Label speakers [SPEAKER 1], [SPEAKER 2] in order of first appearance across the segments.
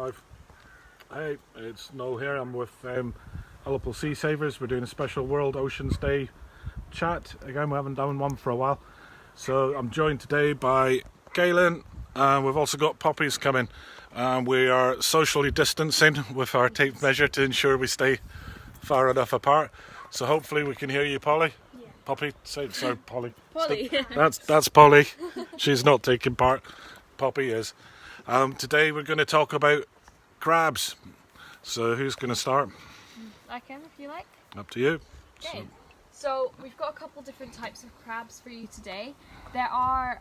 [SPEAKER 1] Live. Hey, it's Noel here. I'm with Ullapool Sea Savers. We're doing a special World Oceans Day chat. Again, we haven't done one for a while. So I'm joined today by Caillin, and we've also got Poppy's coming. We are socially distancing with our tape measure to ensure we stay far enough apart. So hopefully we can hear you, Polly.
[SPEAKER 2] Yeah.
[SPEAKER 1] Poppy, sorry, Polly.
[SPEAKER 2] Polly.
[SPEAKER 1] That's Polly. She's not taking part. Poppy is. Today we're going to talk about crabs. So who's going to start?
[SPEAKER 2] I can, if you like.
[SPEAKER 1] Up to you.
[SPEAKER 2] Okay. So we've got a couple different types of crabs for you today. There are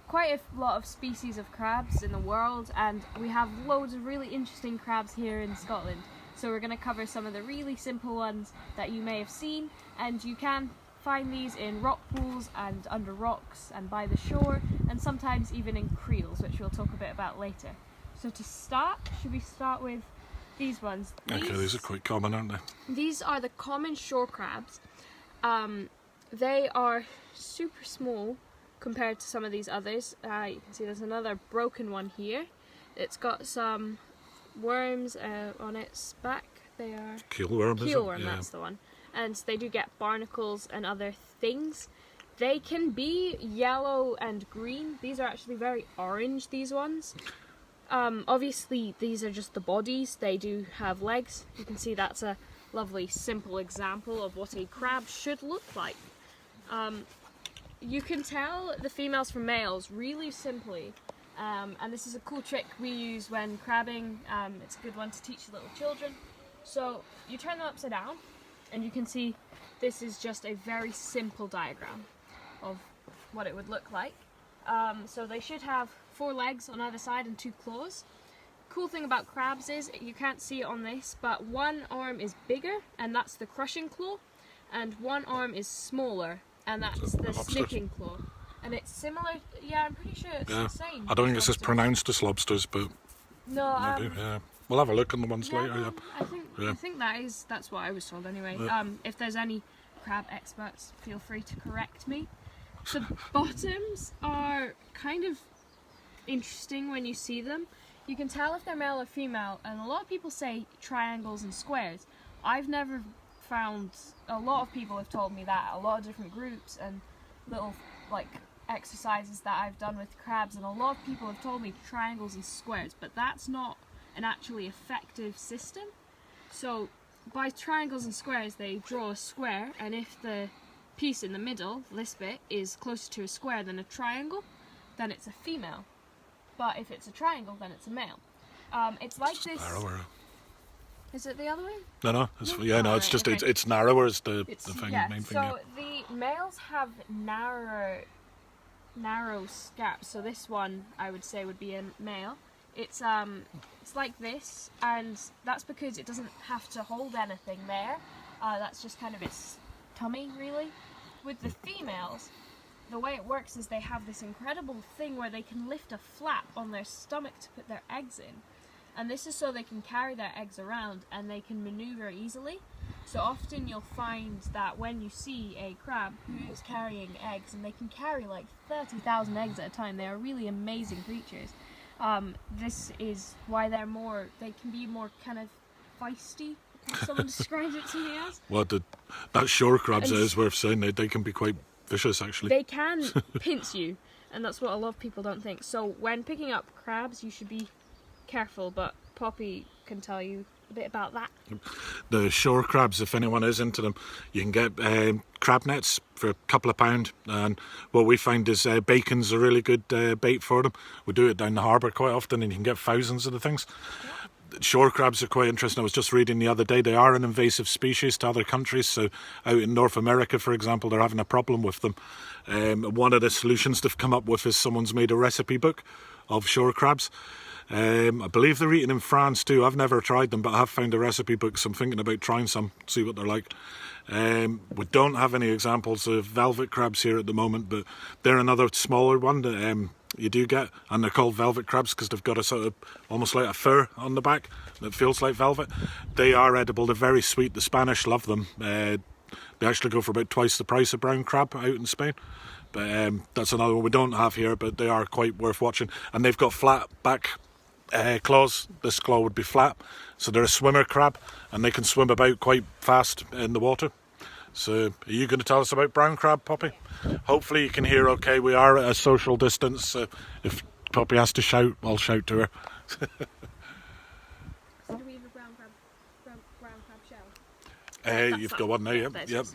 [SPEAKER 2] quite a lot of species of crabs in the world, and we have loads of really interesting crabs here in Scotland. So we're going to cover some of the really simple ones that you may have seen, and you can find these in rock pools and under rocks and by the shore, and sometimes even in creels, which we'll talk a bit about later. So to start, should we start with these ones?
[SPEAKER 1] These are quite common, aren't they?
[SPEAKER 2] These are the common shore crabs. They are super small compared to some of these others. You can see there's another broken one here. It's got some worms on its back. They are
[SPEAKER 1] keelworm,
[SPEAKER 2] keelworm,
[SPEAKER 1] is it?
[SPEAKER 2] that's the one. And they do get barnacles and other things. They can be yellow and green. These are actually very orange, these ones. Obviously these are just the bodies. They do have legs. You can see that's a lovely simple example of what a crab should look like. You can tell the females from males really simply, and this is a cool trick we use when crabbing. It's a good one to teach little children. So you turn them upside down, and you can see this is just a very simple diagram of what it would look like. So they should have 4 legs on either side and 2 claws. Cool thing about crabs is, you can't see it on this, but one arm is bigger, and that's the crushing claw, and one arm is smaller, and that's the snipping claw. And it's similar, yeah, I'm pretty sure it's the same.
[SPEAKER 1] I don't think it's as pronounced as lobsters, but
[SPEAKER 2] no,
[SPEAKER 1] maybe, yeah. We'll have a look on the ones later.
[SPEAKER 2] No,
[SPEAKER 1] Yeah.
[SPEAKER 2] I think that's what I was told anyway.
[SPEAKER 1] Yeah.
[SPEAKER 2] If there's any crab experts, feel free to correct me. The bottoms are kind of interesting when you see them. You can tell if they're male or female, and a lot of people say triangles and squares. I've never found, a lot of people have told me that, a lot of different groups and little like exercises that I've done with crabs, and a lot of people have told me triangles and squares, but that's not an actually effective system. So by triangles and squares, they draw a square, and if the piece in the middle, this bit, is closer to a square than a triangle, then it's a female. But if it's a triangle, then it's a male. It's like this.
[SPEAKER 1] Narrower.
[SPEAKER 2] Is it the other way?
[SPEAKER 1] No. It's just
[SPEAKER 2] okay.
[SPEAKER 1] it's narrower is the thing.
[SPEAKER 2] Yeah,
[SPEAKER 1] Main thing.
[SPEAKER 2] so the males have narrow scabs. So this one, I would say, would be a male. It's like this, and that's because it doesn't have to hold anything there. That's just kind of its tummy, really. With the females, the way it works is they have this incredible thing where they can lift a flap on their stomach to put their eggs in. And this is so they can carry their eggs around and they can maneuver easily. So often you'll find that when you see a crab who is carrying eggs, and they can carry like 30,000 eggs at a time, they are really amazing creatures. This is why they can be more kind of feisty, like someone described it to me as.
[SPEAKER 1] Well, that shore crabs is worth saying. They can be quite vicious, actually.
[SPEAKER 2] They can pinch you, and that's what a lot of people don't think. So when picking up crabs, you should be careful, but Poppy can tell you a bit about that.
[SPEAKER 1] The shore crabs, if anyone is into them, you can get crab nets for a couple of £1, and what we find is bacon's a really good bait for them. We do it down the harbour quite often, and you can get thousands of the things. Yeah. Shore crabs are quite interesting. I was just reading the other day, they are an invasive species to other countries. So out in North America, for example, they're having a problem with them. One of the solutions they've come up with is someone's made a recipe book of shore crabs. I believe they're eaten in France too. I've never tried them, but I have found a recipe book, so I'm thinking about trying some, see what they're like. We don't have any examples of velvet crabs here at the moment, but they're another smaller one that you do get, and they're called velvet crabs because they've got a sort of almost like a fur on the back that feels like velvet. They are edible. They're very sweet. The Spanish love them. They actually go for about twice the price of brown crab out in Spain. But that's another one we don't have here, but they are quite worth watching. And they've got flat back claws. This claw would be flat. So they're a swimmer crab, and they can swim about quite fast in the water. So are you going to tell us about brown crab, Poppy?
[SPEAKER 2] Yeah.
[SPEAKER 1] Hopefully you can hear okay. We are at a social distance. So if Poppy has to shout, I'll shout to her.
[SPEAKER 2] So do we have a brown crab shell?
[SPEAKER 1] You've got one now,
[SPEAKER 2] Yeah,
[SPEAKER 1] yep. Yep.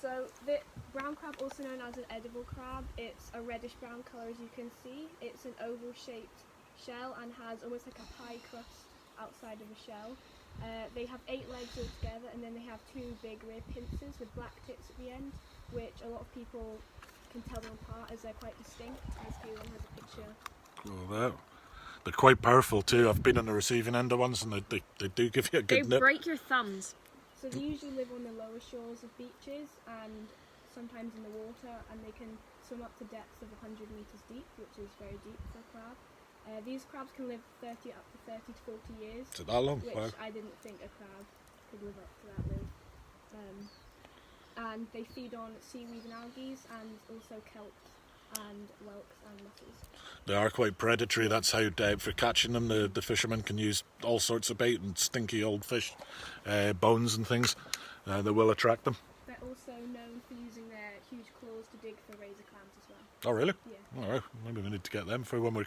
[SPEAKER 2] So the brown crab, also known as an edible crab, it's a reddish brown colour as you can see. It's an oval shaped shell and has almost like a pie crust outside of the shell. They have 8 legs altogether, and then they have 2 big rear pincers with black tips at the end, which a lot of people can tell them apart as they're quite distinct. As Caillin has a picture.
[SPEAKER 1] Cool, that. They're quite powerful too. I've been on the receiving end of ones, and they do give you a good
[SPEAKER 2] They
[SPEAKER 1] nip.
[SPEAKER 2] break your thumbs. So they usually live on the lower shores of beaches and sometimes in the water, and they can swim up to depths of 100 metres deep, which is very deep for a crab. These crabs can live up to 30 to 40 years,
[SPEAKER 1] Is it that long?
[SPEAKER 2] which
[SPEAKER 1] Wow.
[SPEAKER 2] I didn't think a crab could live up to that long. And they feed on seaweed and algae, and also kelps and whelks and mussels.
[SPEAKER 1] They are quite predatory. That's how, for catching them, the fishermen can use all sorts of bait and stinky old fish bones and things. They will attract them.
[SPEAKER 2] They're also known for using their huge claws to dig for razor clams as well.
[SPEAKER 1] Oh, really?
[SPEAKER 2] Yeah.
[SPEAKER 1] All right. Maybe we need to get them for when we're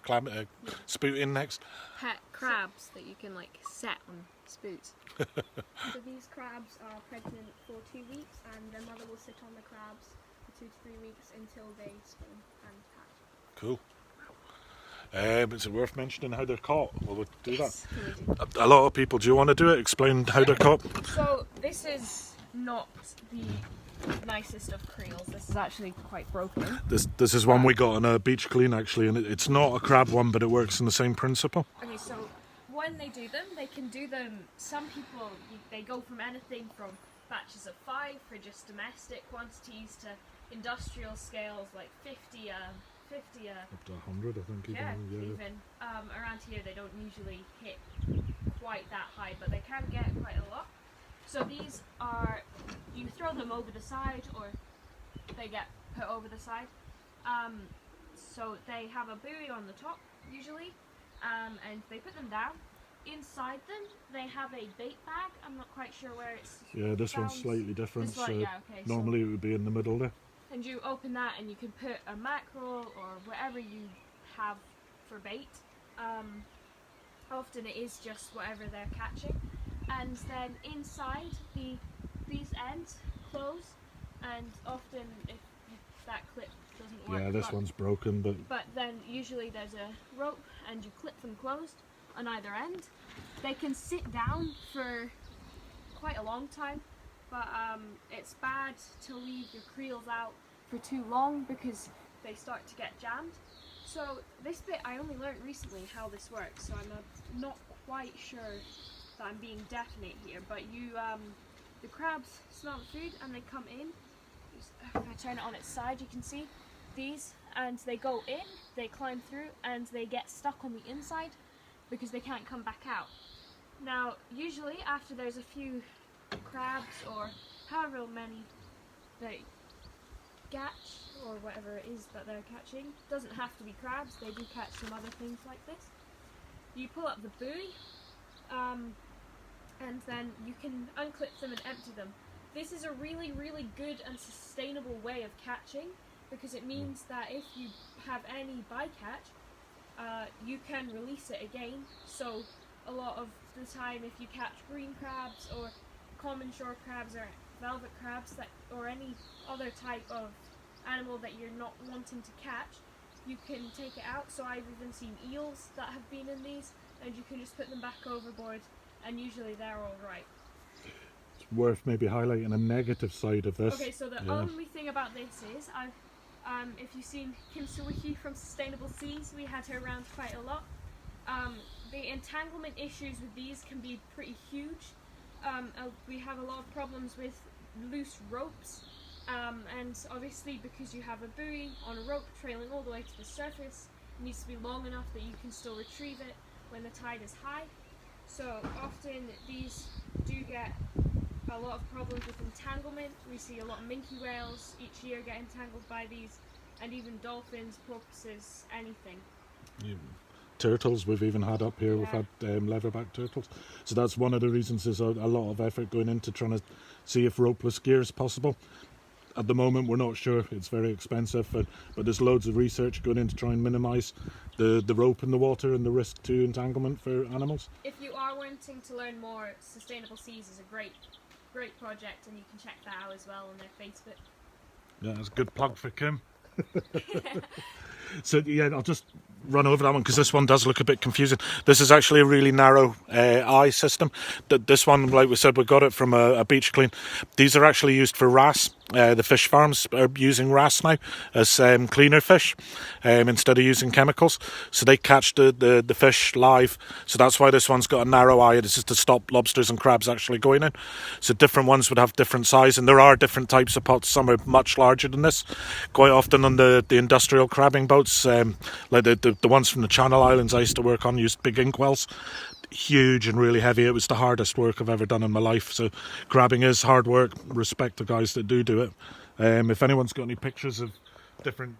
[SPEAKER 1] spooting next.
[SPEAKER 2] Pet crabs that you can like set on spoots. So these crabs are pregnant for 2 weeks, and their mother will sit on the crabs for 2 to 3 weeks until they spawn and hatch.
[SPEAKER 1] Cool. Is it worth mentioning how they're caught? Will we do
[SPEAKER 2] Yes, can we do?
[SPEAKER 1] that? A lot of people. Do you want to do it? Explain how they're caught.
[SPEAKER 2] So this is not the nicest of creels. This is actually quite broken.
[SPEAKER 1] This is one we got on a beach clean actually, and it's not a crab one, but it works in the same principle.
[SPEAKER 2] Okay, so when they do them, they can do them. Some people they go from anything from batches of 5 for just domestic quantities to industrial scales like 50.
[SPEAKER 1] Up to 100, I think.
[SPEAKER 2] Even around here they don't usually hit quite that high, but they can get quite a lot. So these are, you throw them over the side, or they get put over the side. So they have a buoy on the top usually, and they put them down. Inside them they have a bait bag. I'm not quite sure where it's.
[SPEAKER 1] Yeah, this one's slightly different.
[SPEAKER 2] This one,
[SPEAKER 1] So
[SPEAKER 2] yeah, okay, so-
[SPEAKER 1] normally it would be in the middle there.
[SPEAKER 2] And you open that and you can put a mackerel or whatever you have for bait. Often it is just whatever they're catching. And then inside these ends close, and often if that clip doesn't work.
[SPEAKER 1] Yeah, this one's broken,
[SPEAKER 2] But then usually there's a rope and you clip them closed on either end. They can sit down for quite a long time, but it's bad to leave your creels out for too long because they start to get jammed. So this bit I only learned recently how this works, so I'm not quite sure that I'm being definite here, but you the crabs smell the food and they come in. If I turn it on its side, you can see these, and they go in, they climb through, and they get stuck on the inside because they can't come back out. Now usually after there's a few crabs or however many they catch or whatever it is that they're catching, doesn't have to be crabs, they do catch some other things like this. You pull up the buoy, and then you can unclip them and empty them. This is a really, really good and sustainable way of catching, because it means that if you have any bycatch, you can release it again. So a lot of the time if you catch green crabs or common shore crabs or velvet crabs or any other type of animal that you're not wanting to catch, you can take it out. So I've even seen eels that have been in these, and you can just put them back overboard, and usually they're alright.
[SPEAKER 1] it's worth maybe highlighting a negative side of this.
[SPEAKER 2] Okay, so the only thing about this is, if you've seen Kim Sawicki from Sustainable Seas, we had her around quite a lot. The entanglement issues with these can be pretty huge. We have a lot of problems with loose ropes, and obviously because you have a buoy on a rope trailing all the way to the surface, it needs to be long enough that you can still retrieve it when the tide is high. So often these do get a lot of problems with entanglement. We see a lot of minke whales each year get entangled by these, and even dolphins, porpoises, anything.
[SPEAKER 1] Yeah. turtles we've even had up here. We've had leatherback turtles. So that's one of the reasons there's a lot of effort going into trying to see if ropeless gear is possible. At the moment, we're not sure. It's very expensive, but there's loads of research going in to try and minimise the rope in the water and the risk to entanglement for animals.
[SPEAKER 2] If you are wanting to learn more, Sustainable Seas is a great project, and you can check that out as well on their Facebook.
[SPEAKER 1] Yeah, that's a good plug for Kim. So yeah, I'll just run over that one because this one does look a bit confusing. This is actually a really narrow eye system. This one, like we said, we got it from a beach clean. These are actually used for wrasse. The fish farms are using wrasse now as cleaner fish instead of using chemicals. So they catch the fish live. So that's why this one's got a narrow eye. This is to stop lobsters and crabs actually going in. So different ones would have different size, and there are different types of pots. Some are much larger than this. Quite often on the industrial crabbing boats, like the ones from the Channel Islands I used to work on, used big inkwells. Huge and really heavy. It was the hardest work I've ever done in my life. So crabbing is hard work. Respect the guys that do it. If anyone's got any pictures of different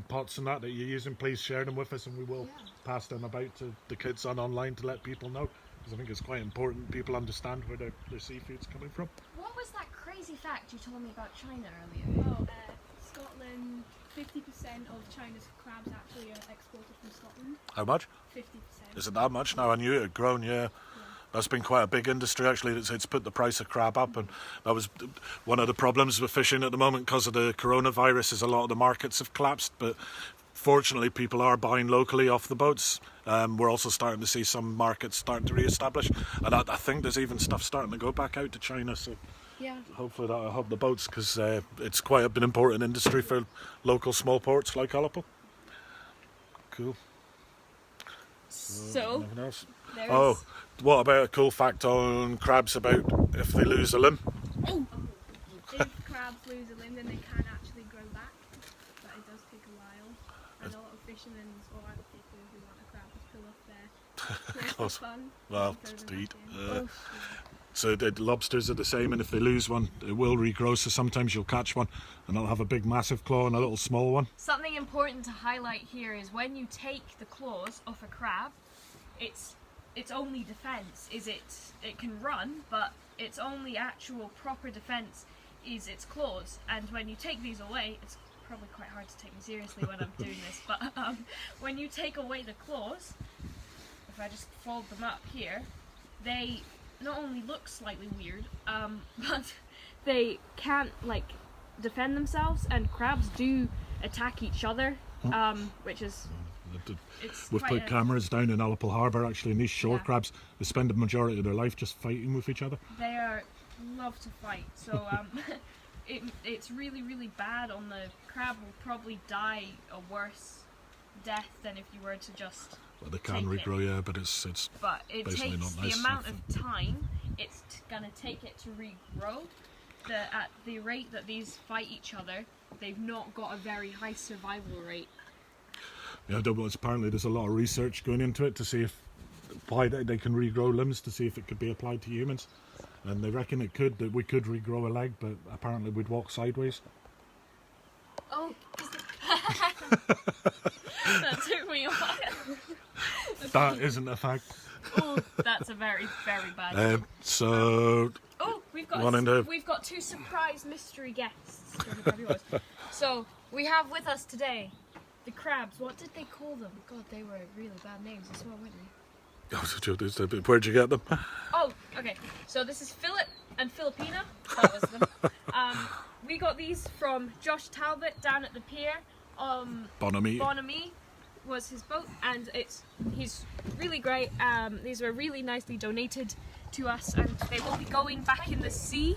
[SPEAKER 1] pots and that you're using, please share them with us, and we will pass them about to the kids online to let people know, because I think it's quite important people understand where their seafood's coming from.
[SPEAKER 2] What was that crazy fact you told me about China earlier?
[SPEAKER 3] Oh, Scotland, 50% of China's crabs actually are exported from Scotland.
[SPEAKER 1] How much?
[SPEAKER 3] 50%.
[SPEAKER 1] Is it that much now? I knew it had grown, yeah. That's been quite a big industry actually. It's put the price of crab up, and that was one of the problems with fishing at the moment because of the coronavirus. Is a lot of the markets have collapsed, but fortunately people are buying locally off the boats. We're also starting to see some markets starting to re-establish, and I think there's even stuff starting to go back out to China. So hopefully that'll help the boats, because it's quite an important industry for local small ports like Ullapool. Cool.
[SPEAKER 2] So
[SPEAKER 1] anything else?
[SPEAKER 2] there's...
[SPEAKER 1] What about a cool fact on crabs about if they lose a limb?
[SPEAKER 3] If crabs lose a limb, then they can actually grow back, but it does take a while. And a lot of fishermen or other people who want a crab just pull off their claws for fun.
[SPEAKER 1] Well,
[SPEAKER 3] and
[SPEAKER 1] to
[SPEAKER 3] throw them
[SPEAKER 1] eat.
[SPEAKER 3] back in.
[SPEAKER 1] So the lobsters are the same, and if they lose one, it will regrow. So sometimes you'll catch one, and it'll have a big, massive claw and a little small one.
[SPEAKER 2] Something important to highlight here is when you take the claws off a crab, its only defense is it can run, but its only actual proper defense is its claws. And when you take these away, it's probably quite hard to take me seriously when I'm doing this, but when you take away the claws, if I just fold them up here, they not only look slightly weird, but they can't defend themselves, and crabs do attack each other, which is...
[SPEAKER 1] We've put cameras down in Ullapool Harbour actually, and these shore crabs, they spend the majority of their life just fighting with each other.
[SPEAKER 2] They love to fight, so it's really, really bad on the crab. Will probably die a worse death than if you were to just...
[SPEAKER 1] Well, they can regrow, yeah, but it's
[SPEAKER 2] but it
[SPEAKER 1] basically
[SPEAKER 2] takes
[SPEAKER 1] not nice.
[SPEAKER 2] The amount of time it's going to take it to regrow. At the rate that these fight each other, they've not got a very high survival rate.
[SPEAKER 1] Yeah, apparently there's a lot of research going into it to see why they can regrow limbs, to see if it could be applied to humans. And they reckon that we could regrow a leg, but apparently we'd walk sideways.
[SPEAKER 2] Oh, that took me a while.
[SPEAKER 1] That isn't a fact.
[SPEAKER 2] Oh, that's a very, very bad.
[SPEAKER 1] So.
[SPEAKER 2] Oh, we've got two surprise mystery guests. So we have with us today the crabs. What did they call them? God, they were really bad names as well, weren't they?
[SPEAKER 1] Where'd you get them?
[SPEAKER 2] Oh, okay. So this is Philip and Filipina. That was them. We got these from Josh Talbot down at the pier. Bonamy was his boat, and he's really great. These were really nicely donated to us, and they will be going back in the sea.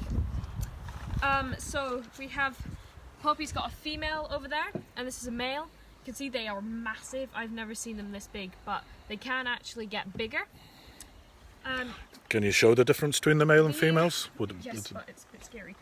[SPEAKER 2] So we have Poppy's got a female over there, and this is a male. You can see they are massive. I've never seen them this big, but they can actually get bigger.
[SPEAKER 1] Can you show the difference between the male and females?
[SPEAKER 2] Yes, but it's a bit scary.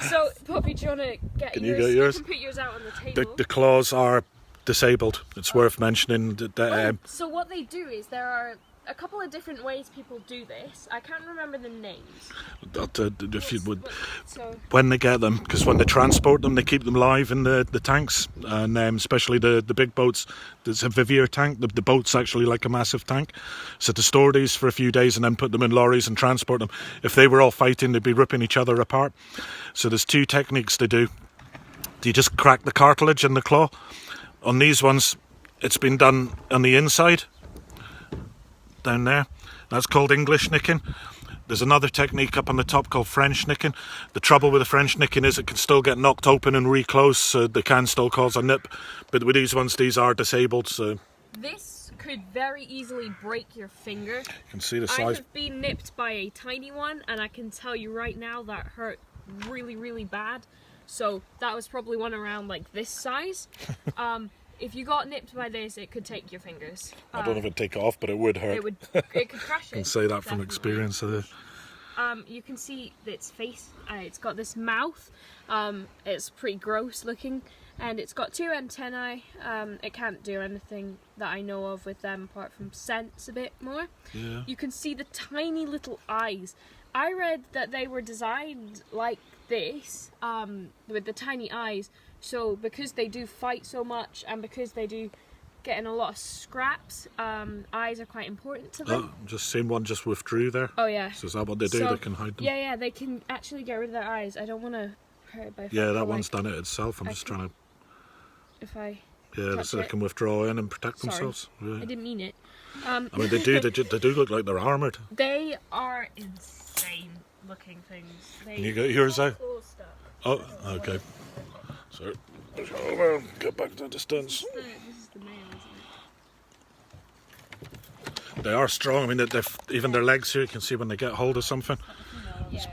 [SPEAKER 2] So, Poppy, do you want to get yours?
[SPEAKER 1] You get yours?
[SPEAKER 2] You can put yours out on the table.
[SPEAKER 1] The claws are disabled. It's worth mentioning that.
[SPEAKER 2] So what they do is there are a couple of different ways people do this. I can't remember the names.
[SPEAKER 1] If you would,
[SPEAKER 2] So
[SPEAKER 1] when they get them, because when they transport them, they keep them live in the tanks, and especially the big boats. There's a Vivier tank. The boat's actually like a massive tank. So to store these for a few days and then put them in lorries and transport them, if they were all fighting, they'd be ripping each other apart. So there's two techniques they do. You just crack the cartilage in the claw. On these ones, it's been done on the inside, down there. That's called English nicking. There's another technique up on the top called French nicking. The trouble with the French nicking is it can still get knocked open and reclose, so they can still cause a nip. But with these ones, these are disabled, so...
[SPEAKER 2] this could very easily break your finger.
[SPEAKER 1] You can see the
[SPEAKER 2] I
[SPEAKER 1] size.
[SPEAKER 2] have been nipped by a tiny one, and I can tell you right now that hurt really, really bad. So that was probably one around like this size. If you got nipped by this, it could take your fingers.
[SPEAKER 1] I don't know if it'd take it off, but it would hurt.
[SPEAKER 2] It could crush it.
[SPEAKER 1] I can say that from
[SPEAKER 2] definitely.
[SPEAKER 1] experience.
[SPEAKER 2] You can see its face. It's got this mouth. It's pretty gross looking, and it's got two antennae. It can't do anything that I know of with them apart from sense a bit more.
[SPEAKER 1] Yeah.
[SPEAKER 2] You can see the tiny little eyes. I read that they were designed like this, with the tiny eyes. So because they do fight so much and because they do get in a lot of scraps, eyes are quite important to them.
[SPEAKER 1] Oh, just seen one just withdrew there.
[SPEAKER 2] Oh yeah.
[SPEAKER 1] So is that what they do?
[SPEAKER 2] So,
[SPEAKER 1] They can hide them?
[SPEAKER 2] Yeah, they can actually get rid of their eyes. I don't want to hurt it by
[SPEAKER 1] Yeah, that one's done it itself. I'm just trying to...
[SPEAKER 2] If I...
[SPEAKER 1] Yeah,
[SPEAKER 2] touch
[SPEAKER 1] so they
[SPEAKER 2] it.
[SPEAKER 1] can withdraw in and protect
[SPEAKER 2] Sorry.
[SPEAKER 1] themselves.
[SPEAKER 2] I
[SPEAKER 1] Right.
[SPEAKER 2] didn't mean it.
[SPEAKER 1] I mean, they do look like they're armoured.
[SPEAKER 2] They are insane looking things.
[SPEAKER 1] Can you get yours out?
[SPEAKER 3] Cool stuff.
[SPEAKER 1] Oh, okay. So, over, get back to the distance.
[SPEAKER 2] This is the male, isn't
[SPEAKER 1] They are strong. I mean, even their legs here, you can see when they get hold of something.
[SPEAKER 2] it? Yeah,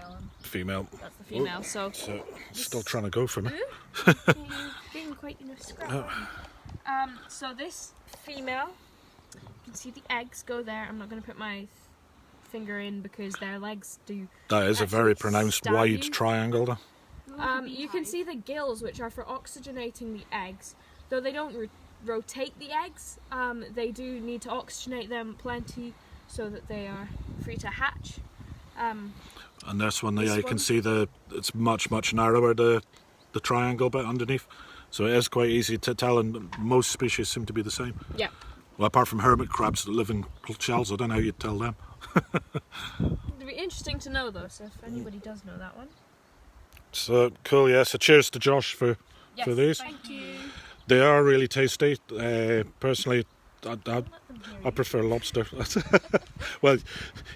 [SPEAKER 1] Female.
[SPEAKER 2] that's the female. So
[SPEAKER 1] So, still trying to go for me.
[SPEAKER 2] being quite in a scrap. So this female, you can see the eggs go there. I'm not going to put my finger in because their legs do.
[SPEAKER 1] That is a very
[SPEAKER 2] actually
[SPEAKER 1] pronounced
[SPEAKER 2] stab
[SPEAKER 1] wide
[SPEAKER 2] you.
[SPEAKER 1] triangle though.
[SPEAKER 2] You can see the gills, which are for oxygenating the eggs. Though they don't rotate the eggs, they do need to oxygenate them plenty so that they are free to hatch.
[SPEAKER 1] And this one,
[SPEAKER 2] This
[SPEAKER 1] yeah, you can
[SPEAKER 2] one?
[SPEAKER 1] see it's much narrower, the triangle bit underneath. So it is quite easy to tell, and most species seem to be the same.
[SPEAKER 2] Yeah.
[SPEAKER 1] Well, apart from hermit crabs that live in shells, I don't know how you'd tell them.
[SPEAKER 2] It'd be interesting to know though, so if anybody does know that one.
[SPEAKER 1] So cool, yeah. So cheers to Josh for these.
[SPEAKER 2] Thank you.
[SPEAKER 1] They are really tasty. Personally, I prefer lobster. Well,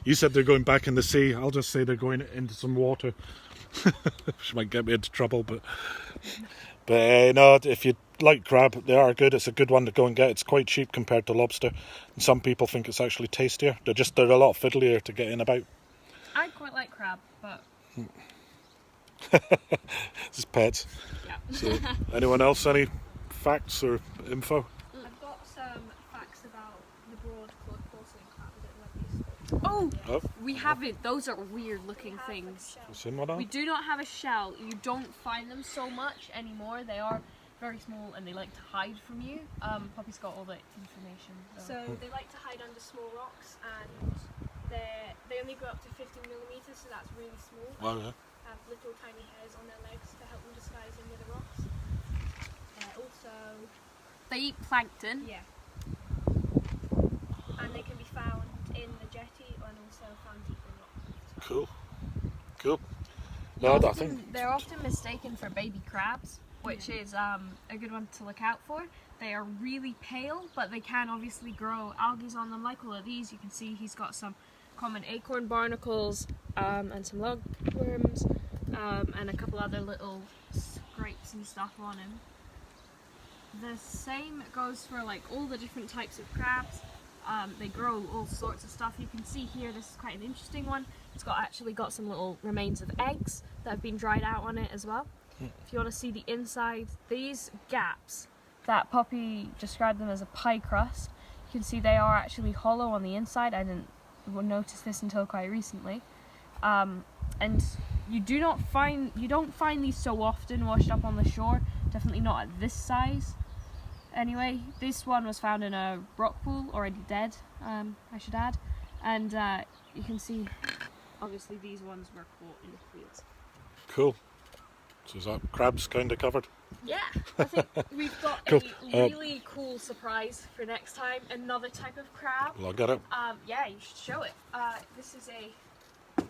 [SPEAKER 1] you said they're going back in the sea. I'll just say they're going into some water. Which might get me into trouble, but no, if you like crab, they are good. It's a good one to go and get. It's quite cheap compared to lobster. And some people think it's actually tastier. They're a lot fiddlier to get in about.
[SPEAKER 2] I quite like crab, but
[SPEAKER 1] It's pets.
[SPEAKER 2] yeah.
[SPEAKER 1] So, anyone else? Any facts or info?
[SPEAKER 3] I've got some facts about the broad-clawed porcelain crab. I don't know if these.
[SPEAKER 2] We haven't. Those are weird looking things.
[SPEAKER 1] Seen one
[SPEAKER 2] We
[SPEAKER 1] on?
[SPEAKER 2] do not have a shell. You don't find them so much anymore. They are very small and they like to hide from you. Poppy's got all the information.
[SPEAKER 3] So they like to hide under small rocks, and they only go up to 15 millimeters, so that's really small.
[SPEAKER 1] Well, yeah.
[SPEAKER 3] Have little tiny hairs on their legs to help them disguise in with the rocks. Also,
[SPEAKER 2] they eat plankton.
[SPEAKER 3] yeah, and they can be found in the jetty and also found deep in rock.
[SPEAKER 1] Cool. No, I think
[SPEAKER 2] They're often mistaken for baby crabs, which is a good one to look out for. They are really pale, but they can obviously grow algae on them. Like all of these, you can see he's got some common acorn barnacles and some lugworms and a couple other little scrapes and stuff on him. The same goes for like all the different types of crabs. They grow all sorts of stuff. You can see here, this is quite an interesting one. It's actually got some little remains of eggs that have been dried out on it as well. If you want to see the inside, these gaps that Poppy described them as a pie crust, you can see they are actually hollow on the inside. I didn't notice this until quite recently. And you don't find these so often washed up on the shore. Definitely not at this size. Anyway, this one was found in a rock pool, already dead, I should add. And you can see, obviously these ones were caught in the fields.
[SPEAKER 1] Cool. So is that crabs kind of covered?
[SPEAKER 2] Yeah, I think we've got
[SPEAKER 1] Cool.
[SPEAKER 2] a really cool surprise for next time. Another type of crab.
[SPEAKER 1] Well, I got it.
[SPEAKER 2] Yeah, you should show it. This is a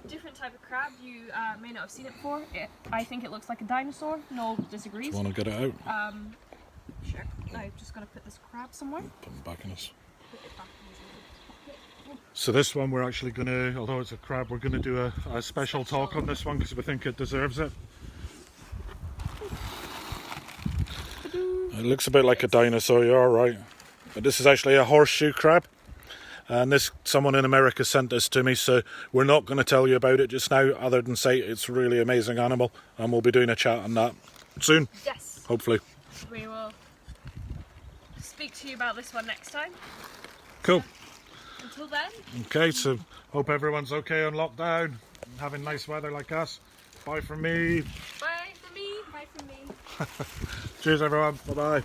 [SPEAKER 2] different type of crab. You may not have seen it before. I think it looks like a dinosaur. Noel disagrees.
[SPEAKER 1] Do you want to get it out?
[SPEAKER 2] Sure. I've just got to put this crab somewhere.
[SPEAKER 1] Put it back in this.
[SPEAKER 2] Put it back in his little pocket.
[SPEAKER 1] So this one we're actually going to, although it's a crab, we're going to do a special talk on this one because we think it deserves it. It looks a bit like a dinosaur, you're right. But this is actually a horseshoe crab. And someone in America sent this to me, so we're not going to tell you about it just now, other than say it's a really amazing animal, and we'll be doing a chat on that soon.
[SPEAKER 2] Yes.
[SPEAKER 1] Hopefully.
[SPEAKER 2] We will speak to you about this one next time.
[SPEAKER 1] Cool.
[SPEAKER 2] Until then.
[SPEAKER 1] Okay, so hope everyone's okay on lockdown, and having nice weather like us. Bye from me.
[SPEAKER 2] Bye from me. Bye from me.
[SPEAKER 1] Cheers everyone. Bye bye.